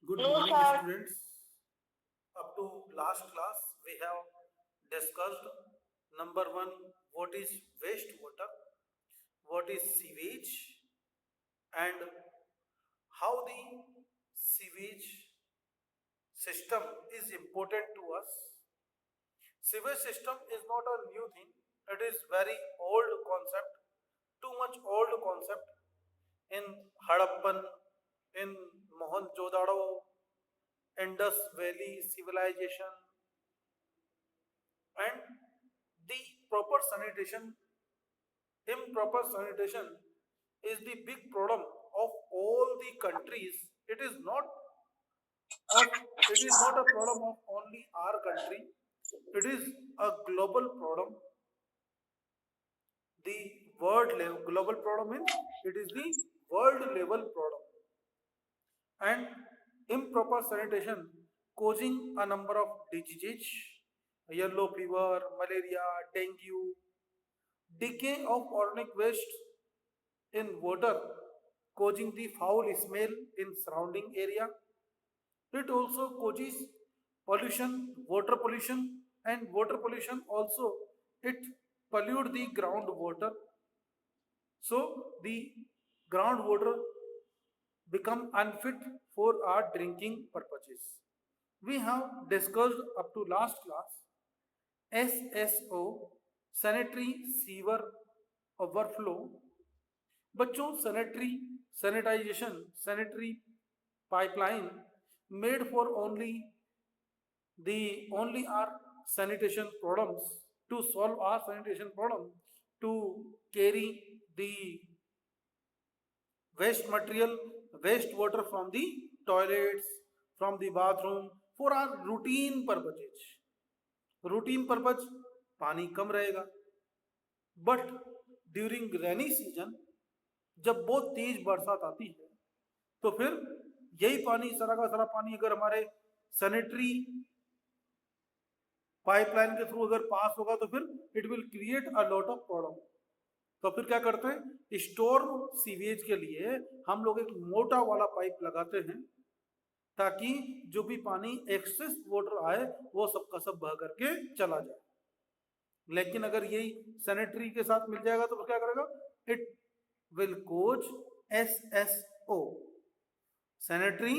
Good morning, students. Up to last class, we have discussed number one, what is wastewater, what is sewage, and how the sewage system is important to us. Sewage system is not a new thing; it is very old concept, too much old concept in Harappan, in Mohenjo-daro, Indus Valley civilization, and the proper sanitation, improper sanitation is the big problem of all the countries. It is not a problem of only our country. It is a global problem. The world level global problem means it is the world level problem, and improper sanitation causing a number of diseases, yellow fever, malaria, dengue, decay of organic waste in water, causing the foul smell in surrounding area. It also causes pollution, water pollution, and water pollution also it pollute the groundwater. So the groundwater become unfit for our drinking purposes. We have discussed up to last class SSO, sanitary sewer overflow. बच्चों sanitary sanitization sanitary pipeline made for only our sanitation problems, to solve our sanitation problem, to carry the waste material, waste water from the toilets, from the bathroom, for our routine purposes. Routine purpose पानी कम रहेगा, but during rainy season जब बहुत तेज बरसात आती है तो फिर यही पानी, सारा का सारा पानी अगर हमारे सैनिटरी पाइपलाइन के थ्रू अगर पास होगा तो फिर it will create a lot of problem. तो फिर क्या करते हैं, स्टोर्म सीवेज के लिए हम लोग एक मोटा वाला पाइप लगाते हैं ताकि जो भी पानी एक्सेस वाटर आए वो सबका सब बह करके चला जाए. लेकिन अगर यही सैनिटरी के साथ मिल जाएगा तो फिर क्या करेगा, it will cause SSO, sanitary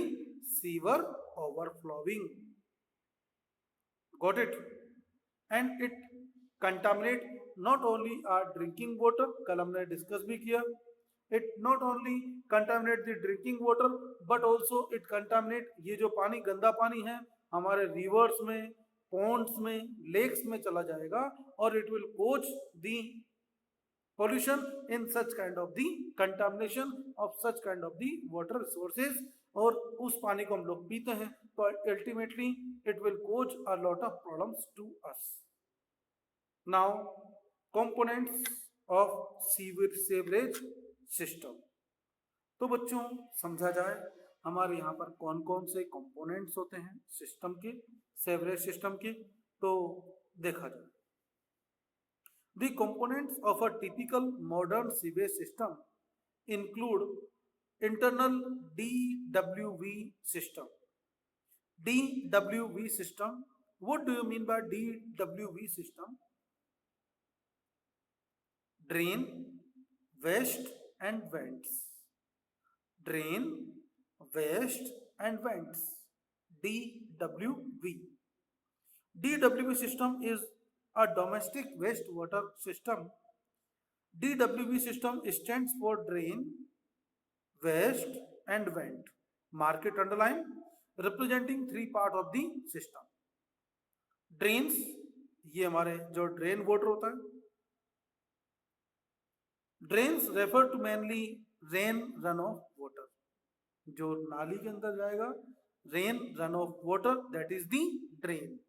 sewer overflowing. Got it? And it contaminate not only our drinking water, कल हमने डिस्कस भी किया. It not only contaminate the drinking water but also it contaminate, ये जो पानी गंदा पानी है हमारे रिवर्स में, पॉन्ड्स में, लेक्स में चला जाएगा और it will cause the pollution in such kind of the contamination of such kind of the water resources. और उस पानी को हम लोग पीते हैं तो ultimately it will cause a lot of problems to us. Now components of sewerage system. तो बच्चों समझा जाए हमारे यहाँ पर कौन कौन से कंपोनेंट्स होते हैं सिस्टम के, सीवरेज सिस्टम के. तो देखा जाए, the components of a typical modern sewage system include internal DWV system. DWV system, what do you mean by DWV system? Drain, waste and vents. Drain, waste and vents. DWV. DWV system is a domestic wastewater system. DWV system stands for drain, waste and vent. Mark it underline, representing three part of the system. Drains, ये हमारे जो drain water होता है. Drains refer to mainly rain run off water, जो नाली के अंदर जाएगा, rain run off water, that is the drain.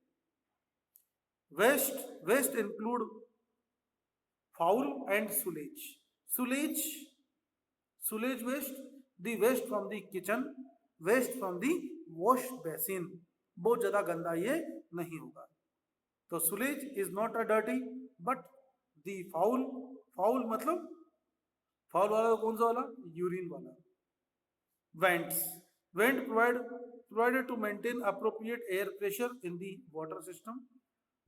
Waste include foul and sewage. Sewage waste, the waste from the kitchen, waste from the wash basin. बहुत ज्यादा गंदा ये नहीं होगा. तो sewage is not a dirty but the foul मतलब foul वाला कौन सा वाला, यूरिन वाला. Vent provide provided to maintain appropriate air pressure in the water system.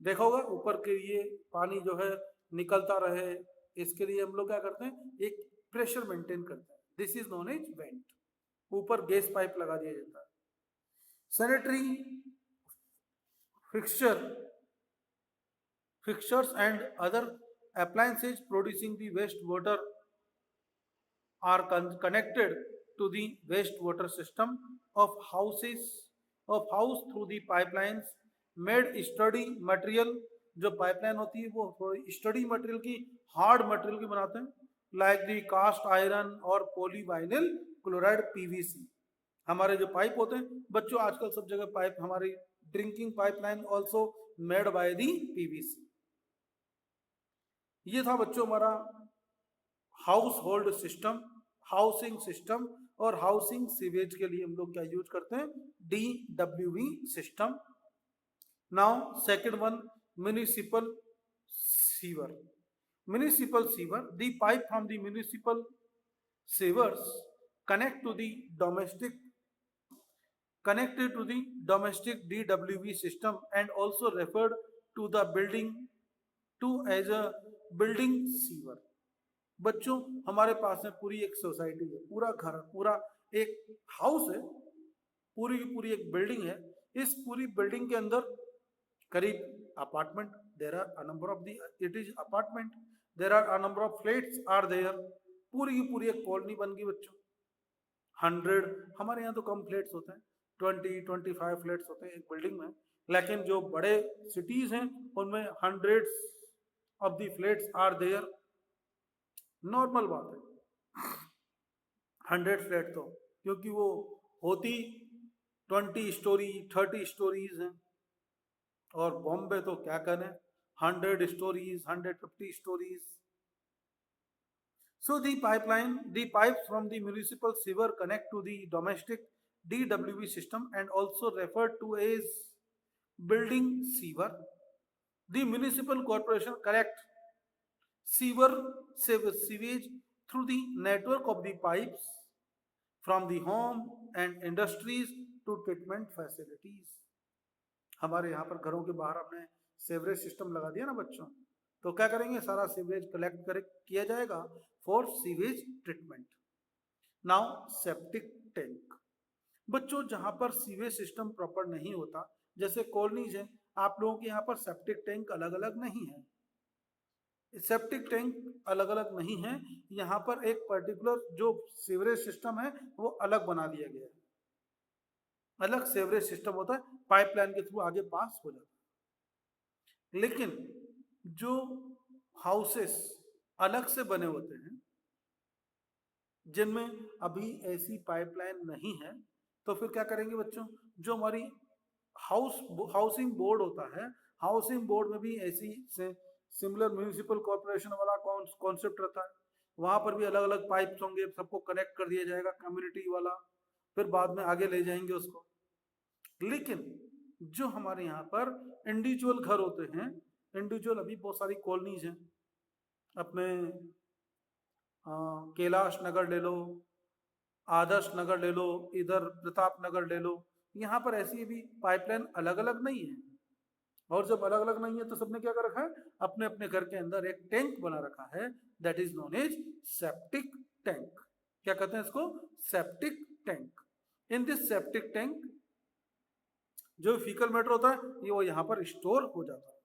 देखा होगा ऊपर के लिए पानी जो है निकलता रहे, इसके लिए हम लोग क्या करते हैं, एक प्रेशर मेंटेन करते हैं, this is known as vent. ऊपर गैस पाइप लगा दिया जाता है। Sanitary fixtures and other appliances producing the wastewater are connected to the wastewater system of house through the pipelines made sturdy material। जो pipeline होती है वो थोड़ी स्टडी मटेरियल की, हार्ड मटेरियल की बनाते हैं, लाइक दी कास्ट आयरन और पॉलीवाइनिल क्लोराइड पीवीसी। हमारे जो पाइप होते हैं बच्चों, आजकल सब जगह पाइप, हमारी drinking pipeline also made by the PVC. ये था बच्चों हमारा house hold system, housing system. और हाउसिंग सीवेज के लिए हम लोग क्या यूज करते हैं, DWV system. Now second one, municipal sewer. Municipal sewer, the pipe from the municipal sewers connected to the domestic DWV system and also referred to the building to as a building sewer। बच्चों हमारे पास में पूरी एक society है, पूरा घर, पूरा एक हाउस है, पूरी की पूरी एक बिल्डिंग है। इस पूरी बिल्डिंग के अंदर करीब apartment, there are a number of the, it is apartment, there are a number of flats are there. पूरी की पूरी एक कॉलोनी बन गई बच्चों। 100, हमारे यहाँ तो कम फ्लैट्स होते हैं, 20-25 फ्लैट्स होते हैं एक बिल्डिंग में, लेकिन जो बड़े सिटीज हैं उनमें hundreds of the flats are there. Normal बात है 100 फ्लैट तो, क्योंकि वो होती 20 स्टोरी 30 स्टोरीज हैं, और बॉम्बे तो क्या करें, 100 stories 150 stories. So the pipes from the municipal sewer connect to the domestic DWV system and also referred to as building sewer. The municipal corporation collect sewage through the network of the pipes from the home and industries to treatment facilities। हमारे यहाँ पर घरों के बाहर हमने sewerage system लगा दिया ना बच्चों, तो क्या करेंगे, सारा सीवरेज कलेक्ट किया जाएगा for sewage treatment. Now septic tank. बच्चों जहां पर सीवेज सिस्टम प्रॉपर नहीं होता, जैसे कॉलोनीज है, आप लोगों के यहाँ पर सेप्टिक टैंक अलग अलग नहीं है, सेप्टिक टैंक अलग अलग नहीं है, यहाँ पर एक पर्टिकुलर जो सीवरेज सिस्टम है वो अलग बना दिया गया है, अलग सीवरेज सिस्टम होता है, पाइपलाइन के थ्रू आगे पास हो जाता है। लेकिन जो हाउसेस अलग से बने होते हैं जिनमें अभी ऐसी पाइपलाइन नहीं है, तो फिर क्या करेंगे बच्चों, जो हमारी हाउसिंग बोर्ड होता है, हाउसिंग बोर्ड में भी ऐसी से सिमिलर म्यूनिसिपल कॉर्पोरेशन वाला कॉन्सेप्ट रहता है, वहां पर भी अलग अलग पाइप्स होंगे, सबको कनेक्ट कर दिया जाएगा कम्युनिटी वाला, फिर बाद में आगे ले जाएंगे उसको। लेकिन जो हमारे यहाँ पर इंडिविजुअल घर होते हैं, इंडिविजुअल, अभी बहुत सारी कॉलोनीज हैं, अपने कैलाश नगर ले लो, आदर्श नगर ले लो, इधर प्रताप नगर ले लो, यहाँ पर ऐसी भी पाइपलाइन अलग अलग नहीं है। और जब अलग अलग नहीं है तो सबने क्या कर रखा है, अपने अपने घर के अंदर एक टैंक बना रखा है, that is known as septic tank. क्या कहते हैं इसको, septic tank. In this septic tank जो फीकल मैटर होता है ये वो यहाँ पर स्टोर हो जाता है।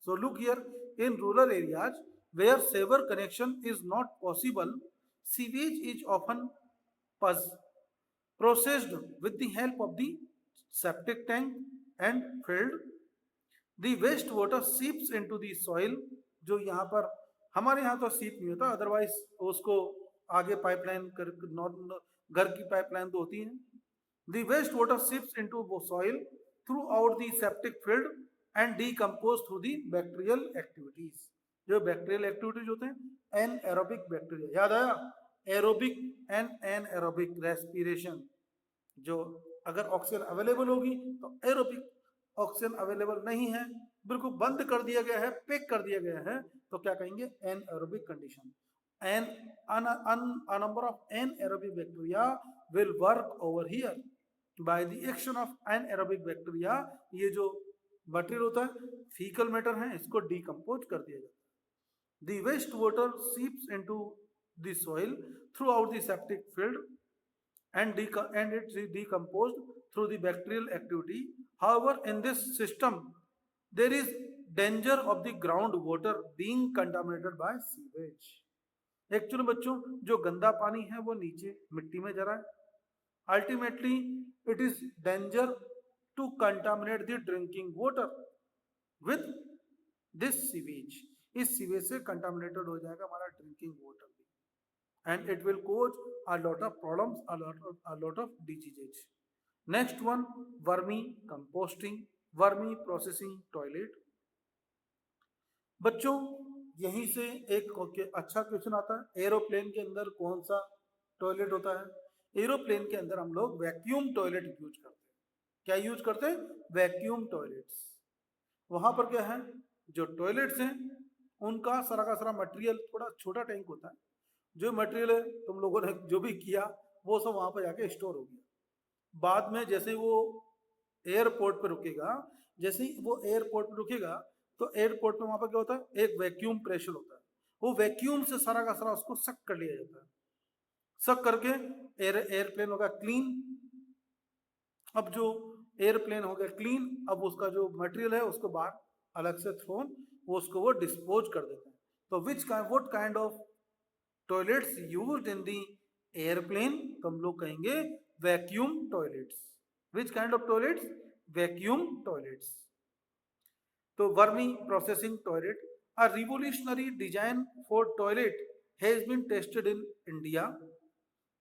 So look here, in rural areas where sewer connection is not possible, sewage is often processed with the help of the septic tank and filled। The waste water seeps into the soil। जो यहाँ पर हमारे यहाँ तो सीप नहीं होता, otherwise उसको आगे पाइपलाइन कर, घर की पाइपलाइन तो होती है। The waste water seeps into the soil throughout the septic field and decompose through the bacterial activities। जो बैक्टीरियल एक्टिविटीज होते हैं, एनएरोबिक बैक्टीरिया, याद आया, एरोबिक एंड एनएरोबिक रेस्पिरेशन। जो अगर ऑक्सीजन अवेलेबल होगी तो एरोबिक, ऑक्सीजन अवेलेबल नहीं है, बिल्कुल बंद कर दिया गया है, पैक कर दिया गया है, तो क्या कहेंगे, anaerobic condition. And a number of anaerobic bacteria will work over here। By the action of anaerobic bacteria, ये जो मटेरियल होता है फीकल मैटर है, इसको डिकम्पोज कर दिया जाता है। The waste water seeps into the soil throughout the septic field and it's decomposed through the bacterial activity. However, in this system there is danger of the groundwater being contaminated by sewage. Actually बच्चों जो गंदा पानी है वो नीचे मिट्टी में जा रहा है, ultimately it is danger to contaminate the drinking water with this sewage. इस सीवेज से कंटामिनेटेड हो जाएगा हमारा ड्रिंकिंग वाटर भी, and it will cause a lot of problems, a lot of diseases. Next one, vermi composting, vermi processing toilet. बच्चों यहीं से एक अच्छा क्वेश्चन आता है, एरोप्लेन के अंदर कौन सा टॉयलेट होता है? एरोप्लेन के अंदर हम लोग वैक्यूम टॉयलेट यूज करते हैं। क्या यूज करते हैं? Vacuum toilets. वहां पर क्या है, जो टॉयलेट्स हैं उनका सारा का सारा मटेरियल, थोड़ा छोटा टैंक होता है, जो मटेरियल है तुम लोगों ने जो भी किया वो सब वहां पर जाके स्टोर हो गया। बाद में जैसे वो एयरपोर्ट पे रुकेगा, जैसे ही वो एयरपोर्ट पे रुकेगा तो एयरपोर्ट पे वहां पर क्या होता है, एक वैक्यूम प्रेशर होता है, वो वैक्यूम से सारा का सारा उसको सक कर लिया जाता है। सक करके एयरप्लेन होगा क्लीन। अब जो एयरप्लेन हो गया क्लीन, अब उसका जो मटेरियल है उसको बाहर अलग से थ्रोन, वो उसको वो डिस्पोज कर देते हैं। तो what kind of toilets used in the airplane? तो हम लोग कहेंगे vacuum toilets. Which kind of toilets? Vacuum toilets. तो vermi processing toilet, a revolutionary design for toilet has been tested in India.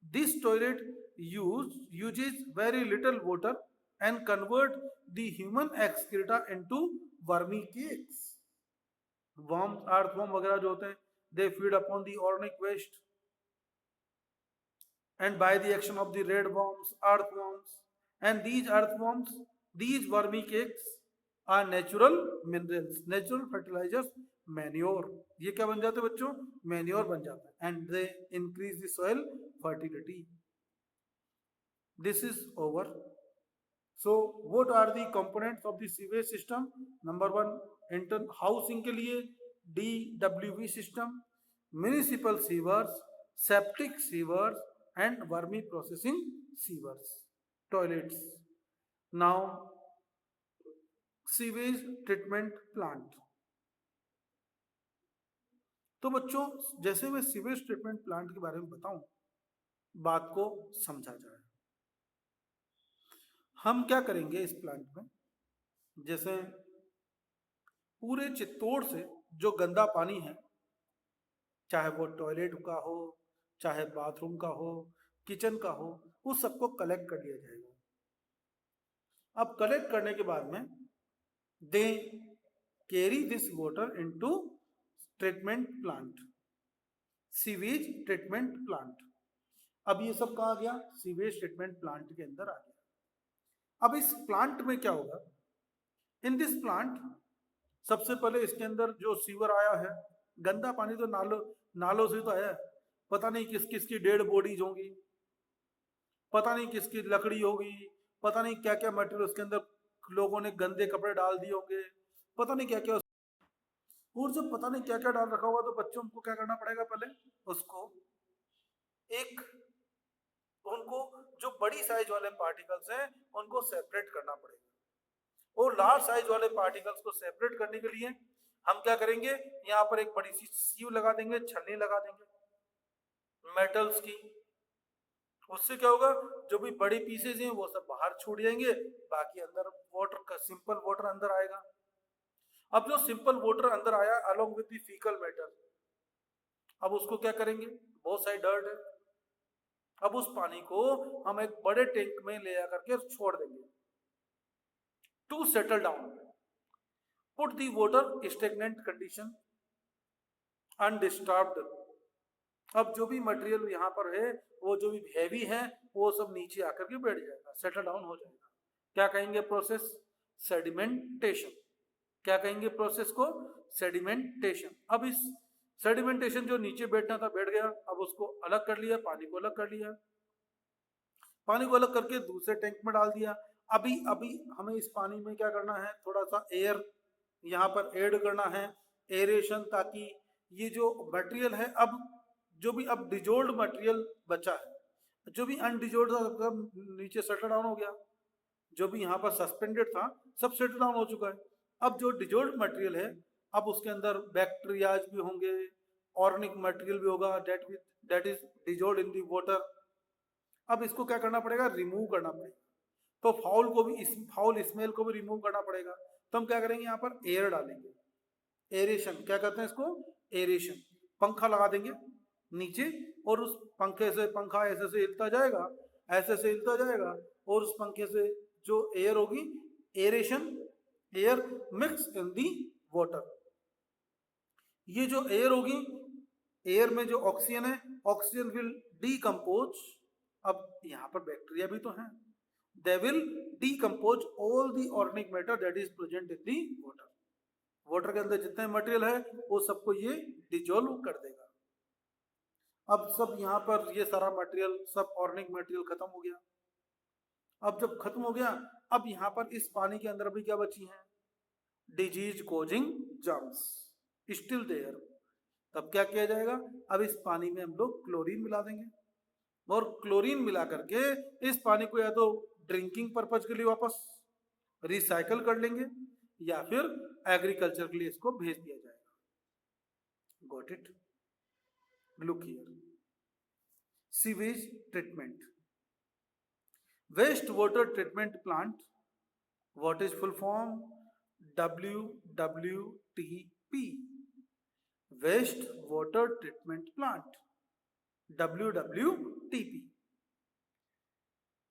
This toilet uses very little water and convert the human excreta into wormy cakes. Worms, earthworm वगैरह जो होते हैं, they feed upon the organic waste, and by the action of the red worms, earthworms, and these wormy cakes are natural minerals, natural fertilizers, manure. ये क्या बन जाते हैं बच्चों? मैन्योर बन जाता है, and they increase the soil fertility. This is over. So what are the components of the sewage system? Number one, housing के लिए DWV system, municipal sewers, septic sewers, and vermi processing sewers, toilets. Now sewage treatment plant. तो बच्चों जैसे मैं sewage treatment plant के बारे में बताऊं, बात को समझा जाए। हम क्या करेंगे इस प्लांट में, जैसे पूरे चित्तौड़ से जो गंदा पानी है, चाहे वो टॉयलेट का हो, चाहे बाथरूम का हो, किचन का हो, उस सबको कलेक्ट कर लिया जाएगा। अब कलेक्ट करने के बाद में they carry this water into treatment plant, sewage treatment plant. अब ये सब कहाँ आ गया? सीवेज ट्रीटमेंट प्लांट के अंदर आ गया। अब इस प्लांट में क्या होगा? इन दिस प्लांट सबसे पहले इसके अंदर जो सीवर आया है, गंदा पानी तो नालों से तो आया है, पता नहीं किस किस की डेड बॉडीज होंगी, पता नहीं किसकी लकड़ी होगी, पता नहीं क्या क्या मटेरियल उसके अंदर लोगों ने गंदे कपड़े डाल दिए होंगे, पता नहीं क्या क्या। और जब पता नहीं क्या क्या डाल रखा होगा तो बच्चों को क्या करना पड़ेगा? पहले उसको उनको जो बड़ी साइज वाले पार्टिकल्स हैं उनको सेपरेट करना पड़ेगा, और लार्ज साइज वाले पार्टिकल्स को सेपरेट करने के लिए हम क्या करेंगे? यहाँ पर एक बड़ी सी सीव लगा देंगे, छलनी लगा देंगे मेटल्स की। उससे क्या होगा? जो भी बड़ी पीसेज हैं वो सब बाहर छूट जाएंगे, बाकी अंदर वाटर का सिंपल वाटर अंदर आएगा। अब जो सिंपल वाटर अंदर आया along with the faecal matter, अब उसको क्या करेंगे? बहुत सारी डर्ट है, अब उस पानी को हम एक बड़े टैंक में ले जाकर के छोड़ देंगे to settle down, put the water stagnant condition, undisturbed. अब जो भी मटेरियल यहाँ पर है, वो जो भी हैवी है, वो सब नीचे आकर के बैठ जाएगा, सेटल डाउन हो जाएगा। क्या कहेंगे? Process sedimentation. क्या कहेंगे प्रोसेस को? सेडिमेंटेशन। अब इस सेडिमेंटेशन जो नीचे बैठना था बैठ गया, अब उसको अलग कर लिया, पानी को अलग कर लिया। पानी को अलग करके दूसरे टैंक में डाल दिया। अभी अभी हमें इस पानी में क्या करना है, थोड़ा सा एयर यहाँ पर ऐड करना है, एरेशन, ताकि ये जो मटेरियल है, अब जो भी अब डिजोल्ड मटेरियल बचा है, जो भी अनडिजोल्ड था सब नीचे सेटल डाउन हो गया, जो भी यहाँ पर सस्पेंडेड था सब सेटल डाउन हो चुका है। अब जो डिजोल्ड मटेरियल है, अब उसके अंदर बैक्टीरियाज भी होंगे, ऑर्गेनिक मटेरियल भी होगा, that is dissolved in the water. अब इसको क्या करना पड़ेगा, रिमूव करना पड़ेगा। तो फाउल को भी, इस फाउल स्मेल को भी रिमूव करना पड़ेगा। तो हम क्या करेंगे, यहाँ पर एयर डालेंगे, एरेशन, क्या कहते हैं इसको, एरेशन। पंखा लगा देंगे नीचे, और उस पंखे से पंखा ऐसे से हिलता जाएगा, ऐसे से हिलता जाएगा, और उस पंखे से जो एयर होगी, aeration, air mix in the water. ये जो एयर होगी, एयर में जो ऑक्सीजन है, ऑक्सीजन विल डीकम्पोज। अब यहाँ पर बैक्टीरिया भी तो हैं, they will decompose all the organic matter that is present in the water। Water के अंदर जितने मटेरियल है वो सबको ये डिजोल्व कर देगा। अब सब यहाँ पर ये सारा मटेरियल, सब ऑर्गेनिक मटेरियल खत्म हो गया। अब जब खत्म हो गया, अब यहाँ पर इस पानी के अंदर भी क्या बची है, disease causing germs still there. तब क्या किया जाएगा, अब इस पानी में हम लोग क्लोरीन मिला देंगे, और क्लोरीन मिला करके इस पानी को या तो ड्रिंकिंग पर्पज के लिए वापस रिसाइकल कर लेंगे, या फिर एग्रीकल्चर के लिए इसको भेज दिया जाएगा। Got it? Look here, sewage treatment, waste water treatment plant, what is full form, WWTP, waste water treatment plant, WWTP।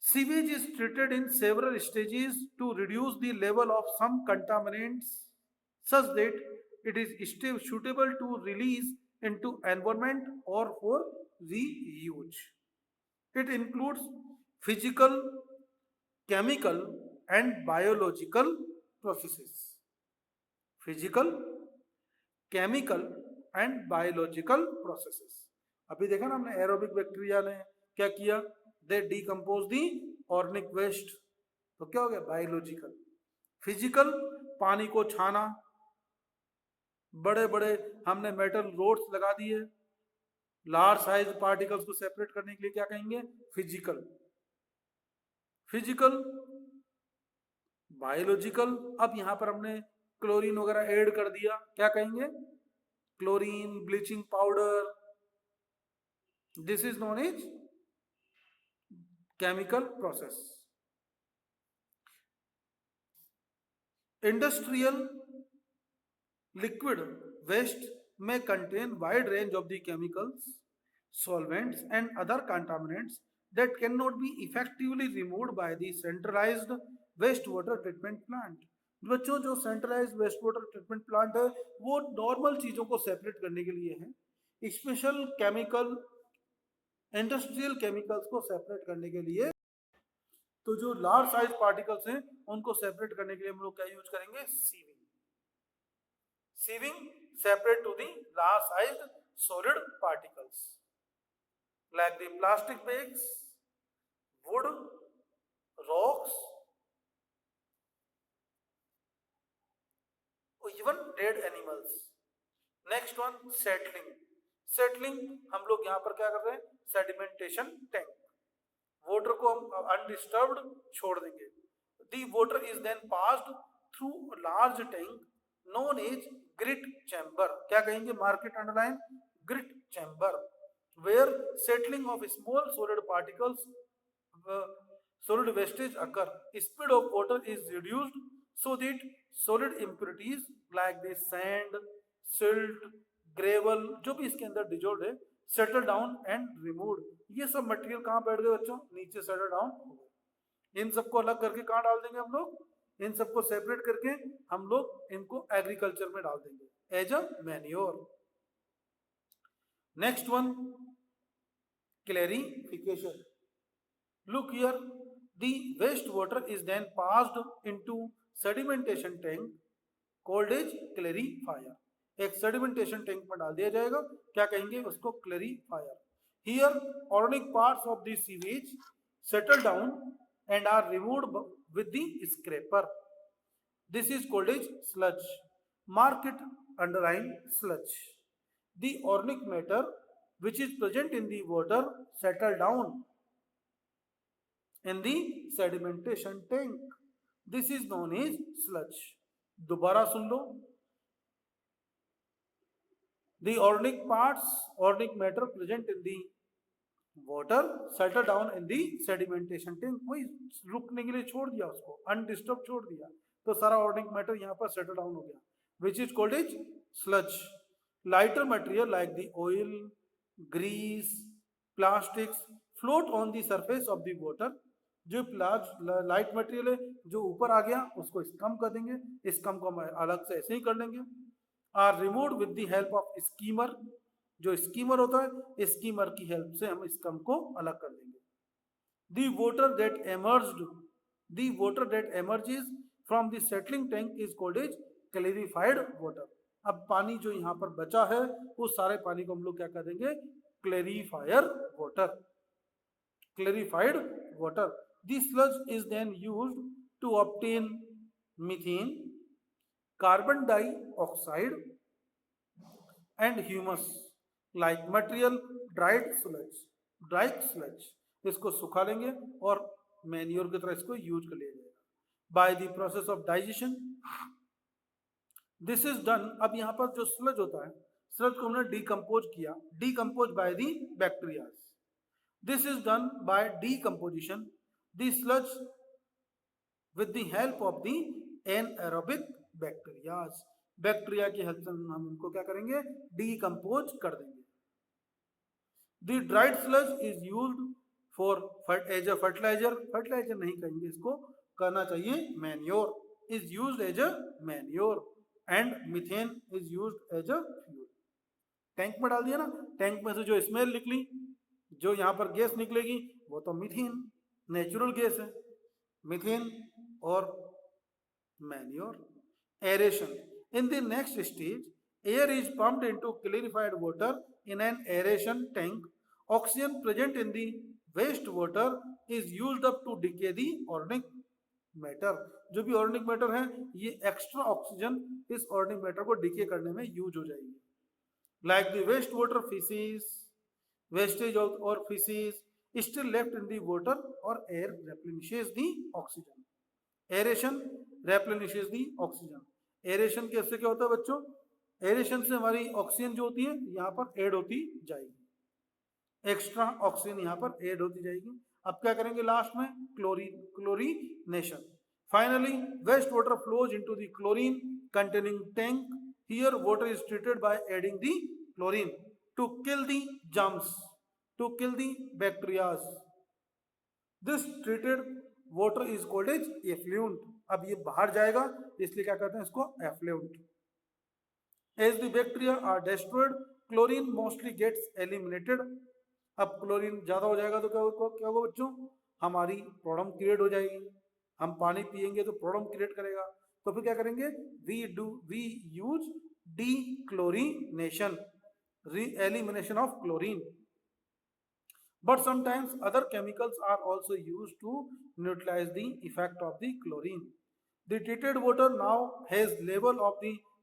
Sewage is treated in several stages to reduce the level of some contaminants such that it is still suitable to release into environment or for reuse. It includes physical, chemical and biological processes. Physical, chemical and biological processes. अभी देखा ना हमने, aerobic bacteria ने क्या किया, they decompose the organic waste, तो क्या हो गया, बायोलॉजिकल। फिजिकल, पानी को छाना, बड़े बड़े हमने मेटल रोड्स लगा दिए, लार्ज साइज पार्टिकल्स को सेपरेट करने के लिए, क्या कहेंगे, फिजिकल। फिजिकल, बायोलॉजिकल, अब यहां पर हमने क्लोरीन वगैरह ऐड कर दिया, क्या कहेंगे, chlorine, bleaching powder, this is known as chemical process। Industrial liquid waste may contain wide range of the chemicals, solvents and other contaminants that cannot be effectively removed by the centralized wastewater treatment plant। बच्चों, जो centralised waste water treatment plant है वो normal चीजों को separate करने के लिए है, स्पेशल केमिकल, इंडस्ट्रियल केमिकल्स को सेपरेट करने के लिए, तो जो लार्ज साइज पार्टिकल्स हैं उनको सेपरेट करने के लिए हम लोग क्या यूज करेंगे, sieving. Sieving separate to the large size solid particles like the plastic bags, wood, rocks, even dead animals. Next one, settling. Settling हम लोग यहाँ पर क्या कर रहे हैं, सेडिमेंटेशन टैंक, वाटर को हम अनडिस्टर्ब्ड छोड़ देंगे। The water is then passed through large tank known as grit chamber, क्या कहेंगे, market underline, grit chamber, where settling of small solid particles, solid wastage occur। Speed of water is reduced so that solid impurities like the sand, silt, gravel, जो भी इसके अंदर dissolved है, settle down and removed. ये सब material कहाँ बैठ गए बच्चों, नीचे सेटल डाउन हो गए। इन सबको अलग करके कहाँ डाल देंगे हम लोग, इन सबको सेपरेट करके हम लोग इनको एग्रीकल्चर में डाल देंगे as a manure. Next one, clarification. Look here, the wastewater is then passed into sedimentation tank called as clarifier। एक sedimentation tank में डाल दिया जाएगा, क्या कहेंगे उसको, clarifier। Here organic parts of the sewage settle down and are removed with the scraper. This is called as sludge. Mark it, underline sludge. The organic matter which is present in the water settle down in the sedimentation tank. This is known as sludge. दोबारा सुन लो. The organic parts, organic matter present in the water settle down in the sedimentation tank. वही रुकने के लिए छोड़ दिया उसको, undisturbed छोड़ दिया, तो सारा organic matter यहाँ पर settle down हो गया, which is called as sludge. Lighter material like the oil, grease, plastics float on the surface of the water. जो लाइट मटेरियल है जो ऊपर आ गया उसको स्कम कर देंगे, स्कम को हम अलग से ऐसे ही कर लेंगे. Are remove with the help of skimmer. जो स्कीमर होता है, स्कीमर की हेल्प से हम स्कम को अलग कर देंगे. The water that emerges from the settling tank is called as clarified water. अब पानी जो यहाँ पर बचा है उस सारे पानी को हम लोग क्या कर देंगे, clarifier water. Clarified water. This sludge is then used to obtain methane, carbon dioxide and humus like material dried sludge. Dried sludge इसको सुखा लेंगे और मैन्योर की तरह इसको यूज कर लिया जाएगा. By the process of digestion, this is done. अब यहाँ पर जो स्लज होता है, स्लज को हमने डिकम्पोज किया, decompose by the bacteria. This is done by decomposition. The sludge with the help of the anaerobic bacteria. Bacteria की हेल्प से हम इनको क्या करेंगे, डिकम्पोज कर देंगे. The dried sludge is used for as a fertilizer. Fertiliser नहीं कहेंगे इसको, करना चाहिए manure. Is used as a manure and methane is used as a fuel. Tank में डाल दिया ना, टैंक में से जो स्मेल निकली, जो यहाँ पर गैस निकलेगी वो तो मीथेन, नेचुरल गैस है, मीथेन और manure. Aeration. In the next stage, air is pumped into clarified water in an aeration tank. Oxygen present in the waste water is used up to decay the organic matter. जो भी organic matter है ये extra oxygen इस organic matter को decay करने में use हो जाएगी. Like the waste water feces, wastage of or feces still left in the water or air replenishes the oxygen. Aeration replenishes the oxygen. Aeration कैसे क्या होता है बच्चों, एरेशन से हमारी ऑक्सीजन जो होती है यहाँ पर ऐड होती जाएगी, एक्स्ट्रा ऑक्सीजन यहाँ पर ऐड होती जाएगी. अब क्या करेंगे लास्ट में, chlorination. Finally waste water flows into the chlorine containing tank. Here water is treated by adding the chlorine to kill the germs, to kill the bacterias. This treated water is called as effluent. अब ये बाहर जाएगा इसलिए क्या कहते हैं इसको, effluent. As the bacteria are destroyed, chlorine mostly gets eliminated. अब क्लोरीन ज्यादा हो जाएगा तो क्या होगा बच्चों, हमारी प्रॉब्लम क्रिएट हो जाएगी. हम पानी पिएंगे तो प्रॉब्लम क्रिएट करेगा, तो फिर क्या करेंगे, we use dechlorination, elimination of chlorine. But sometimes other chemicals are also used to neutralize the effect of the chlorine. The treated water now has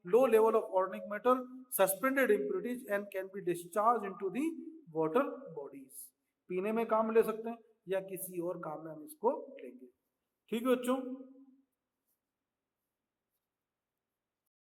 low level of organic matter, suspended impurities and can be discharged into the water bodies. पीने में काम ले सकते हैं या किसी और काम में हम इसको लेंगे. ठीक है बच्चों.